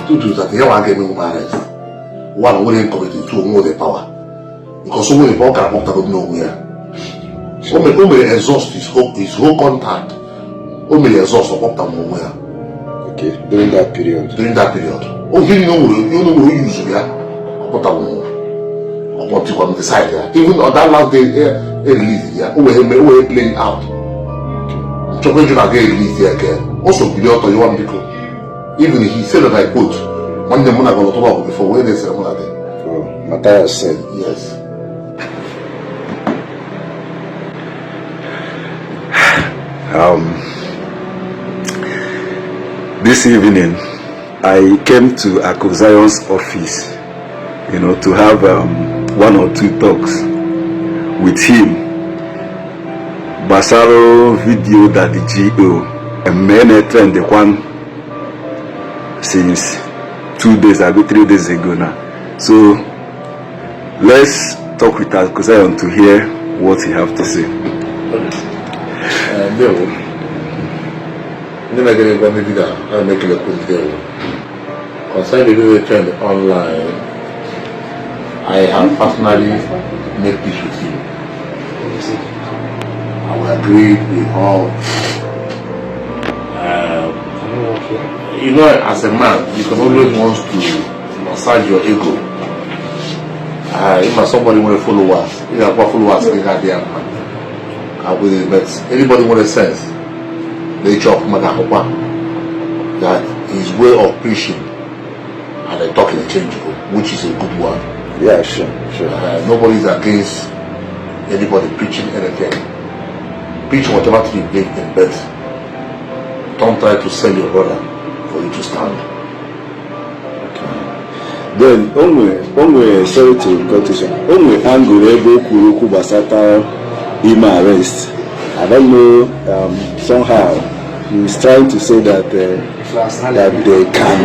two truths that here one get me arrest. One willing committee, two more the power. Because so many people can walk out nowhere. Only exhaust his whole contact. Only exhaust of walk out nowhere. Okay, during that period. Oh, you know who use it. What I want to come decide there. Even on that last day, release here. We playing out. So when you get released here again, also be out of your one people. Even he said that I quote, one day when I go to talk before when they say Mathias said. Yes. This evening, I came to Zion's office, to have one or two talks with him. Basaro video that the GO and many trend the one since 2 days ago, 3 days ago now. So let's talk with Zion to hear what he have to say. Then I get a video and make a quick video. Concerning the video trend online, I have personally made peace with him. I will agree with all. As a man, you can always want to massage your ego. If somebody want to follow us, you have followers, they got their man. I will, but anybody want a sense, they chop Magahopa, that his way of preaching and the talking is changeable, which is a good one. Yeah, sure. Nobody is against anybody preaching anything. Preach whatever you believe in, but don't try to sell your brother for you to stand. Then, only sorry to cut this one. Only angle able Kuruku Basata him arrest. I don't know. Somehow he's trying to say that that they can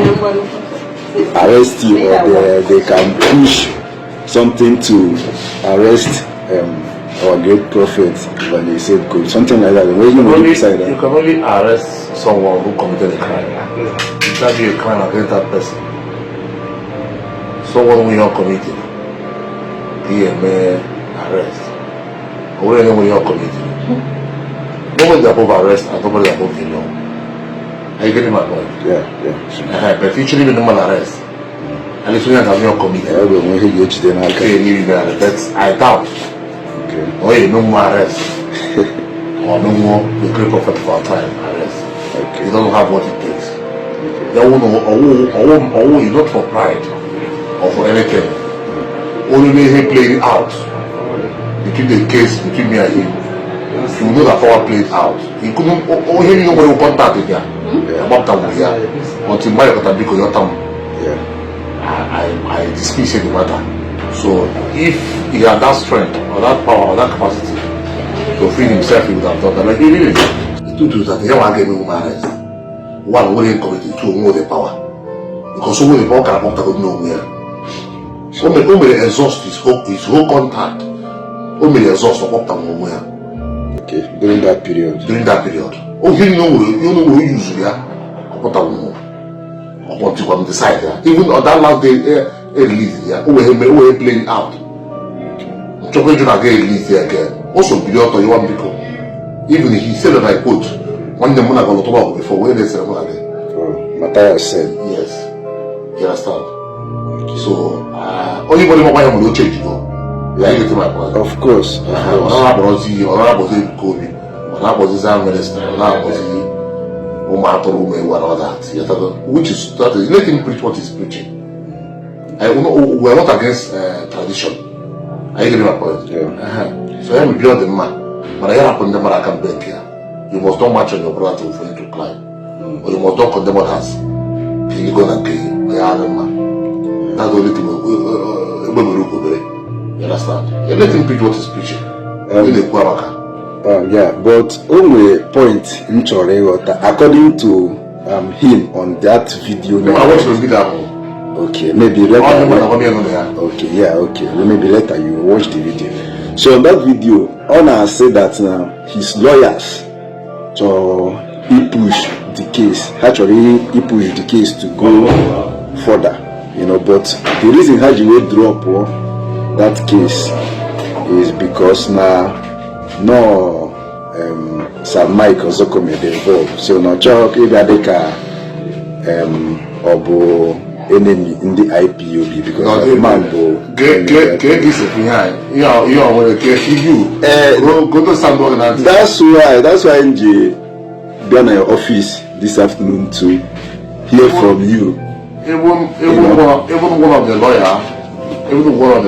arrest you, or they can push something to arrest our great prophet Evangelist Ebuka, something like that. Where you decide that? You can only arrest someone who committed a crime. It can be a crime against that person. Someone we not committed, he may arrest. Or anyone we not committed. Nobody above arrest and nobody above the law. Are you getting my point? Yeah. Sure. But if you leave normal arrest, and if you have not committed, but I doubt. Or no more arrest, or no more the great prophet of our time arrest. He doesn't have what it takes. He's not for pride or for anything. Only he played it out between the case between me and him. You know that power played out. He couldn't. He nobody will contact him here. About that here. Until my because your time. I dismiss the matter. So if he had that strength or that power or that capacity to feed himself, he would have done that. Like he really did. Two truths that he never gave me arrest. One willing committee, two more the power. Because so many people can walk out nowhere. Only exhaust his whole contact. Only exhaust of walk out nowhere. Okay, during that period. Oh, you know who usually what I want. I want to come decide there. Even on that last day, release here. We playing out. So when you get released here again, also be out of your one people. Even he said that I quote, one day when I go to talk before when they said again. Mathias said. Yes. You understand? So anybody want to change you. Yeah, you get to my point. Of course. Which is that is let him preach what he's preaching. We are not against tradition. Are you getting my point? Yeah. So I am beyond the man. But I happen the man I can beg here. You must not match on your brother for him to climb. Or you must not condemn others. You go and kill him. That's the only thing you understand? You let him preach what he's preaching. Yeah, but only point in Chore, according to him on that video. I watched the video. Okay, maybe later. Okay. Maybe later you watch the video. So on that video, Honor said that his lawyers, so he pushed the case. Actually, he pushed the case to go further, you know. But the reason how you will drop that case is because now no Sir Mike also come involved. So no talk if obo enemy in the IPOB because the man go get this behind. You want to get you. Go to somebody. That's why NJ be in your office this afternoon to hear from you. Even one of the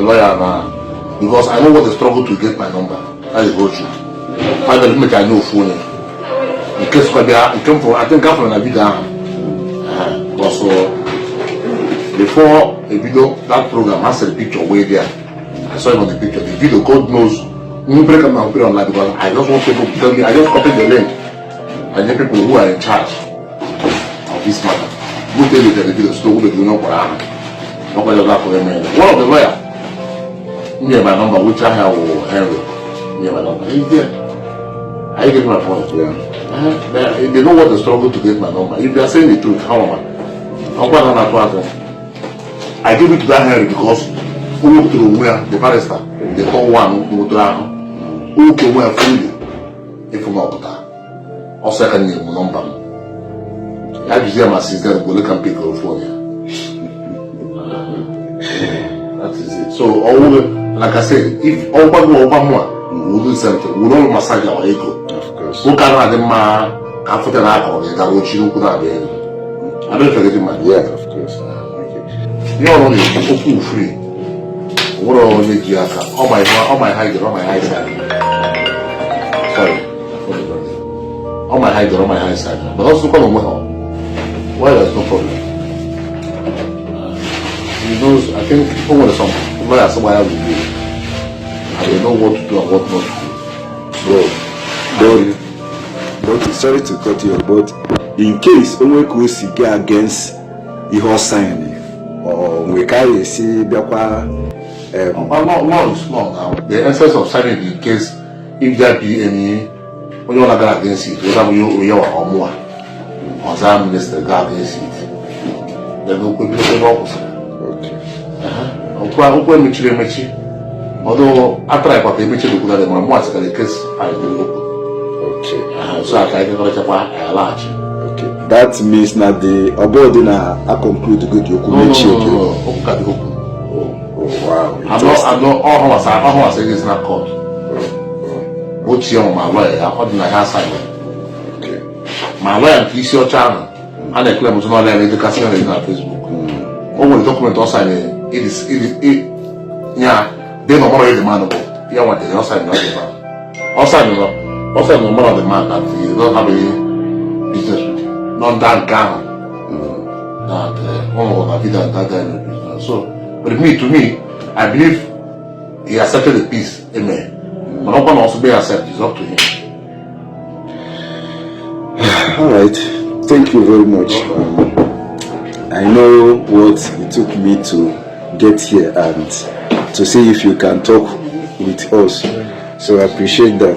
lawyer now, because I know what the struggle to get my number. That is what you. Finally, make I know phone. In case I come from, I think I'm from Nabida. Also, before a video, that program has a picture way there. I saw it on the picture. The video, God knows, we break up and put it online because I just want people to tell me. I just copied the link, and the people who are in charge of this matter. Who tell you that the video still will do no for her. Nobody will for them. One of the lawyer, near my number, which I have Henry, near my number. He's there. I get my point. Yeah. They know what the struggle to get my number. If they are saying the truth, how am I? I give it to that Henry because who look through where the barrister, the whole one who can wear fully if I'm not that. Or second name number. I just hear my sister go look and pick her phone. That is it. So, like I said, if all one more, we'll do something. We'll all massage our ego. Of course. Who can have them after an alcohol that what you could have been. I don't forget my Yeah, of course. Okay. You are only okpu free. What are only Giaka? On my high side. Sorry. On my high side. But also come on well. Why there's no problem? He knows, I think, over something. Lawyer somewhere will do. I don't know what to do and what not to do. But sorry to cut you, but in case we could see against the horse sign, or we can see law is small now. The essence of signing in case if there be any when you want to go against it, whether we are or more. Or Zion Minister go against it. Then we could be the opposite. Okay. Although after I got the image of the case I do. Okay. So I can get a large. Okay. That means that the Obodina I conclude to go to your community. No. Oh wow. I'm not all I say is not called. What's your my lawyer? I'm on my side. My lawyer is your channel, and I claim to not education on Facebook. All the document also it is yeah, they don't want the man. Yeah, what they also not the man. Also no more of the man that he don't have any business with. Not that guy. That one of the video that guy business. So, but to me, I believe he accepted the peace. Amen. But no one also be accepted. It's up to him. All right, thank you very much. I know what it took me to get here and to see if you can talk with us, so I appreciate that.